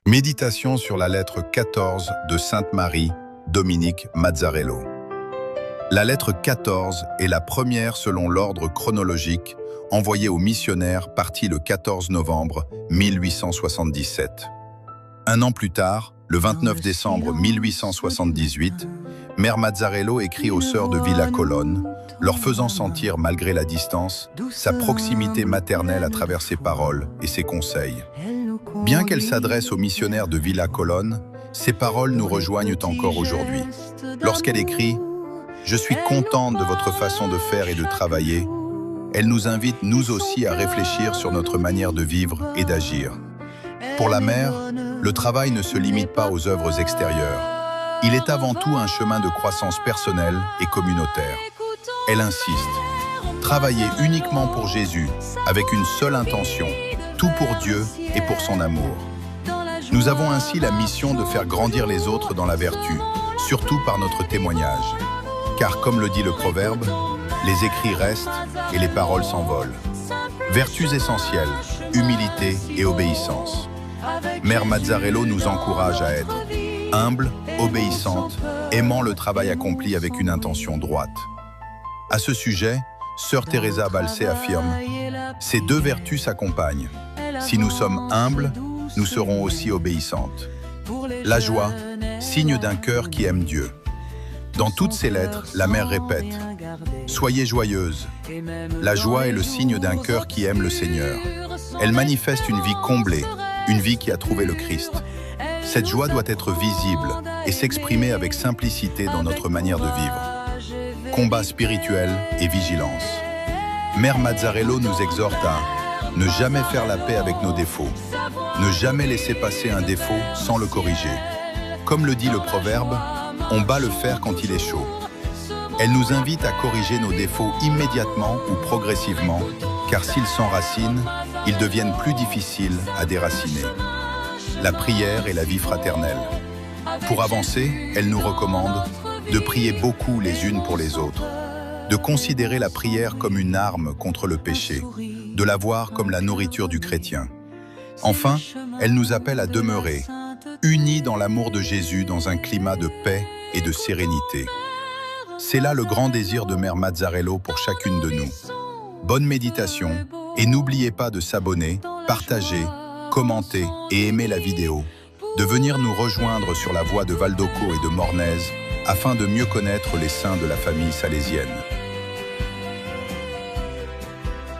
Méditation sur la lettre 14 de Sainte Marie, Dominique Mazzarello. La lettre 14 est la première selon l'ordre chronologique envoyée aux missionnaires partis le 14 novembre 1877. Un an plus tard, le 29 décembre 1878, Mère Mazzarello écrit aux sœurs de Villa Colonne, leur faisant sentir, malgré la distance, sa proximité maternelle à travers ses paroles et ses conseils. Bien qu'elle s'adresse aux missionnaires de Villa Colonne, ses paroles nous rejoignent encore aujourd'hui. Lorsqu'elle écrit « Je suis contente de votre façon de faire et de travailler », elle nous invite nous aussi à réfléchir sur notre manière de vivre et d'agir. Pour la mère, le travail ne se limite pas aux œuvres extérieures. Il est avant tout un chemin de croissance personnelle et communautaire. Elle insiste, travailler uniquement pour Jésus, avec une seule intention, tout pour Dieu et pour son amour. Nous avons ainsi la mission de faire grandir les autres dans la vertu, surtout par notre témoignage. Car comme le dit le proverbe, les écrits restent et les paroles s'envolent. Vertus essentielles, humilité et obéissance. Mère Mazzarello nous encourage à être humble, obéissante, aimant le travail accompli avec une intention droite. À ce sujet, Sœur Teresa Balsay affirme « Ces deux vertus s'accompagnent. Si nous sommes humbles, nous serons aussi obéissantes. » La joie, signe d'un cœur qui aime Dieu. Dans toutes ses lettres, la mère répète « Soyez joyeuses. La joie est le signe d'un cœur qui aime le Seigneur. Elle manifeste une vie comblée, une vie qui a trouvé le Christ. Cette joie doit être visible et s'exprimer avec simplicité dans notre manière de vivre. Combat spirituel et vigilance. Mère Mazzarello nous exhorte à ne jamais faire la paix avec nos défauts, ne jamais laisser passer un défaut sans le corriger. Comme le dit le proverbe, on bat le fer quand il est chaud. Elle nous invite à corriger nos défauts immédiatement ou progressivement, car s'ils s'enracinent, ils deviennent plus difficiles à déraciner. La prière et la vie fraternelle. Pour avancer, elle nous recommande de prier beaucoup les unes pour les autres, de considérer la prière comme une arme contre le péché, de la voir comme la nourriture du chrétien. Enfin, elle nous appelle à demeurer, unis dans l'amour de Jésus dans un climat de paix et de sérénité. C'est là le grand désir de Mère Mazzarello pour chacune de nous. Bonne méditation et n'oubliez pas de s'abonner, partager, commenter et aimer la vidéo, de venir nous rejoindre sur la voie de Valdoco et de Mornez afin de mieux connaître les saints de la famille salésienne.